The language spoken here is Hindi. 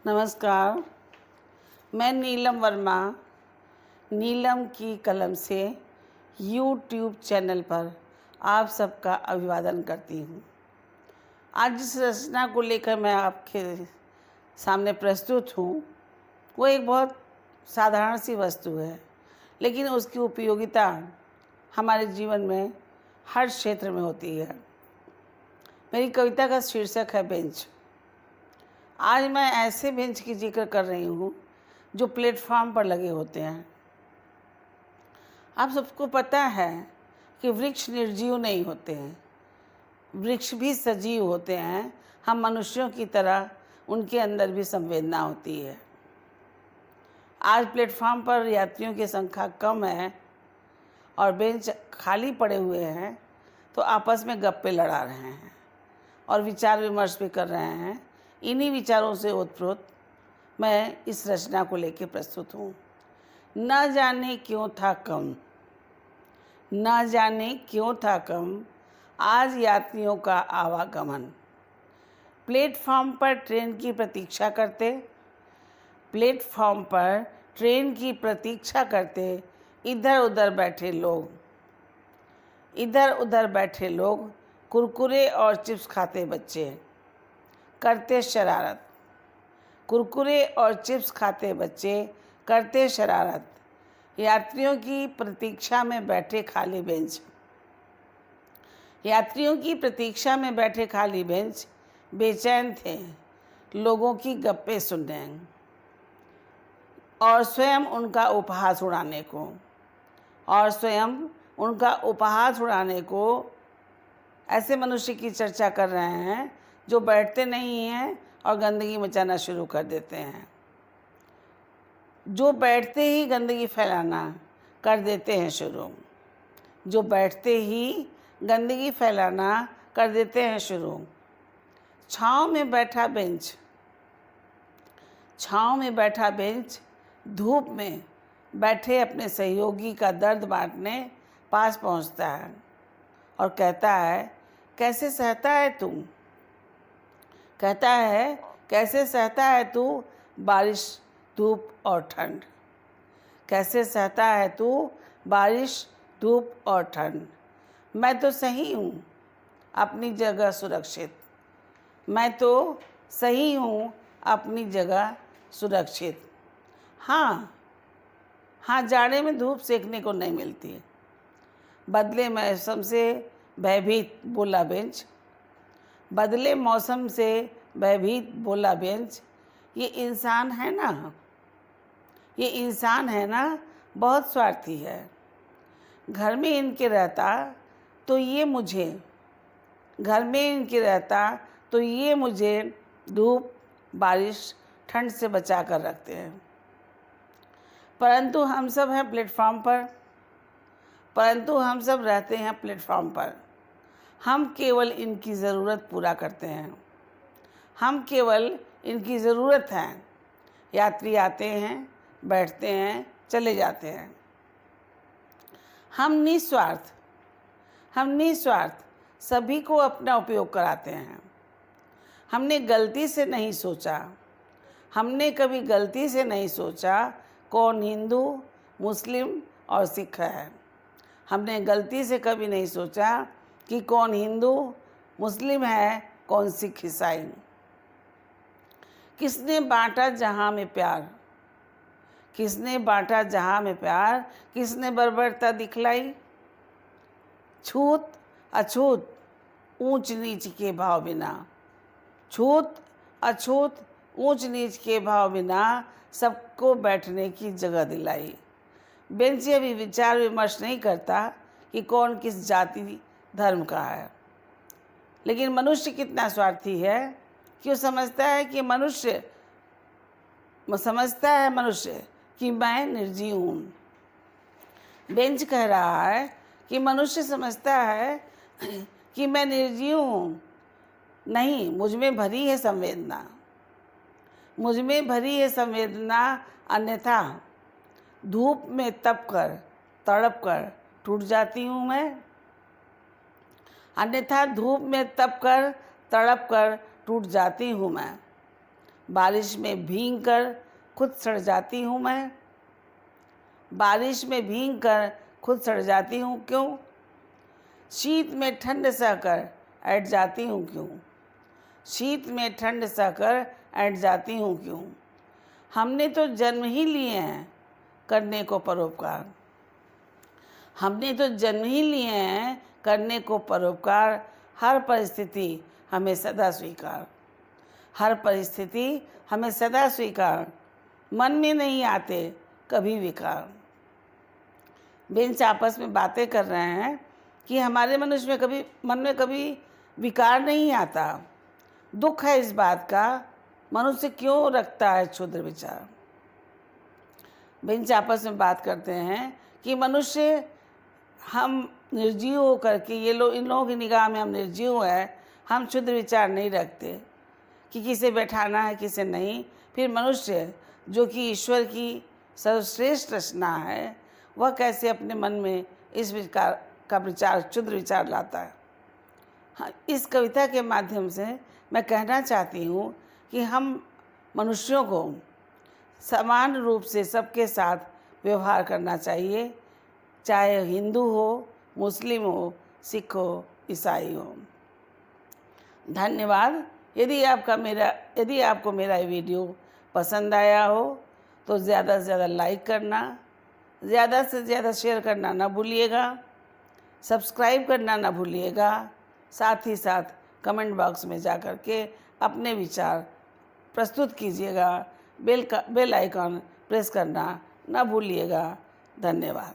नमस्कार। मैं नीलम वर्मा नीलम की कलम से यूट्यूब चैनल पर आप सबका अभिवादन करती हूँ। आज जिस रचना को लेकर मैं आपके सामने प्रस्तुत हूँ वो एक बहुत साधारण सी वस्तु है, लेकिन उसकी उपयोगिता हमारे जीवन में हर क्षेत्र में होती है। मेरी कविता का शीर्षक है बेंच। आज मैं ऐसे बेंच की जिक्र कर रही हूँ जो प्लेटफॉर्म पर लगे होते हैं। आप सबको पता है कि वृक्ष निर्जीव नहीं होते हैं, वृक्ष भी सजीव होते हैं। हम मनुष्यों की तरह उनके अंदर भी संवेदना होती है। आज प्लेटफॉर्म पर यात्रियों की संख्या कम है और बेंच खाली पड़े हुए हैं, तो आपस में गप्पे लड़ा रहे हैं और विचार विमर्श भी कर रहे हैं। इन्हीं विचारों से ओतप्रोत मैं इस रचना को लेकर प्रस्तुत हूँ। न जाने क्यों था कम, न जाने क्यों था कम आज यात्रियों का आवागमन। प्लेटफॉर्म पर ट्रेन की प्रतीक्षा करते, प्लेटफॉर्म पर ट्रेन की प्रतीक्षा करते इधर उधर बैठे लोग, इधर उधर बैठे लोग, कुरकुरे और चिप्स खाते बच्चे करते शरारत, कुरकुरे और चिप्स खाते बच्चे करते शरारत। यात्रियों की प्रतीक्षा में बैठे खाली बेंच, यात्रियों की प्रतीक्षा में बैठे खाली बेंच बेचैन थे लोगों की गप्पे सुनने और स्वयं उनका उपहास उड़ाने को, और स्वयं उनका उपहास उड़ाने को। ऐसे मनुष्य की चर्चा कर रहे हैं जो बैठते नहीं हैं और गंदगी मचाना शुरू कर देते हैं, जो बैठते ही गंदगी फैलाना कर देते हैं शुरू, जो बैठते ही गंदगी फैलाना कर देते हैं शुरू। छाँव में बैठा बेंच, छाँव में बैठा बेंच धूप में बैठे अपने सहयोगी का दर्द बांटने पास पहुंचता है और कहता है, कैसे सहता है तू, कहता है कैसे सहता है तू बारिश धूप और ठंड, कैसे सहता है तू बारिश धूप और ठंड। मैं तो सही हूँ अपनी जगह सुरक्षित, मैं तो सही हूँ अपनी जगह सुरक्षित। हाँ हाँ, जाड़े में धूप सेकने को नहीं मिलती। बदले मौसम से भयभीत बोला बेंच, बदले मौसम से भयभीत बोला बेंच। ये इंसान है ना, ये इंसान है ना, बहुत स्वार्थी है। घर में इनके रहता तो ये मुझे, घर में इनके रहता तो ये मुझे धूप बारिश ठंड से बचा कर रखते हैं। परंतु हम सब हैं प्लेटफॉर्म पर, परंतु हम सब रहते हैं प्लेटफॉर्म पर। हम केवल इनकी ज़रूरत पूरा करते हैं, हम केवल इनकी ज़रूरत है। यात्री आते हैं, बैठते हैं, चले जाते हैं। हम निस्वार्थ, हम निस्वार्थ सभी को अपना उपयोग कराते हैं। हमने गलती से नहीं सोचा, हमने कभी गलती से नहीं सोचा कौन हिंदू, मुस्लिम और सिख है। हमने गलती से कभी नहीं सोचा कि कौन हिंदू मुस्लिम है, कौन सिख ईसाई। किसने बांटा जहाँ में प्यार, किसने बांटा जहाँ में प्यार, किसने बर्बरता दिखलाई। छूत अछूत ऊंच नीच के भाव बिना, छूत अछूत ऊंच नीच के भाव बिना सबको बैठने की जगह दिलाई। बेंच अभी विचार विमर्श नहीं करता कि कौन किस जाति धर्म का है, लेकिन मनुष्य कितना स्वार्थी है कि वो समझता है कि मनुष्य समझता है मनुष्य कि मैं निर्जीव हूँ। बेंच कह रहा है कि मनुष्य समझता है कि मैं निर्जीव हूँ। नहीं, मुझ में भरी है संवेदना, मुझ में भरी है संवेदना, अन्यथा धूप में तप कर तड़प कर टूट जाती हूँ मैं, अन्यथा धूप में तप कर तड़प कर टूट जाती हूँ मैं। बारिश में भीग कर खुद सड़ जाती हूँ मैं। बारिश में भीग कर खुद सड़ जाती हूँ क्यों? शीत में ठंड सहकर ऐंठ जाती हूँ क्यों? शीत में ठंड सहकर ऐंठ जाती हूँ क्यों? हमने तो जन्म ही लिए हैं करने को परोपकार। हमने तो जन्म ही लिए हैं करने को परोपकार। हर परिस्थिति हमें सदा स्वीकार। हर परिस्थिति हमें सदा स्वीकार। मन में नहीं आते कभी विकार। बेंच आपस में बातें कर रहे हैं कि हमारे मन में कभी विकार नहीं आता। दुख है इस बात का, मनुष्य क्यों रखता है क्षुद्र विचार। बेंच आपस में बात करते हैं कि मनुष्य, हम निर्जीव होकर के, इन लोगों की निगाह में हम निर्जीव हैं, हम क्षुद्र विचार नहीं रखते कि किसे बैठाना है किसे नहीं। फिर मनुष्य जो कि ईश्वर की सर्वश्रेष्ठ रचना है, वह कैसे अपने मन में इस विकार का विचार, क्षुद्र विचार लाता है। हाँ, इस कविता के माध्यम से मैं कहना चाहती हूँ कि हम मनुष्यों को समान रूप से सबके साथ व्यवहार करना चाहिए, चाहे हिंदू हो, मुस्लिम हो, सिख हो, ईसाई हो। धन्यवाद। यदि आपको मेरा ये वीडियो पसंद आया हो तो ज़्यादा से ज़्यादा लाइक करना, ज़्यादा से ज़्यादा शेयर करना ना भूलिएगा, सब्सक्राइब करना ना भूलिएगा। साथ ही साथ कमेंट बॉक्स में जा कर के अपने विचार प्रस्तुत कीजिएगा। बेल आइकॉन प्रेस करना ना भूलिएगा। धन्यवाद।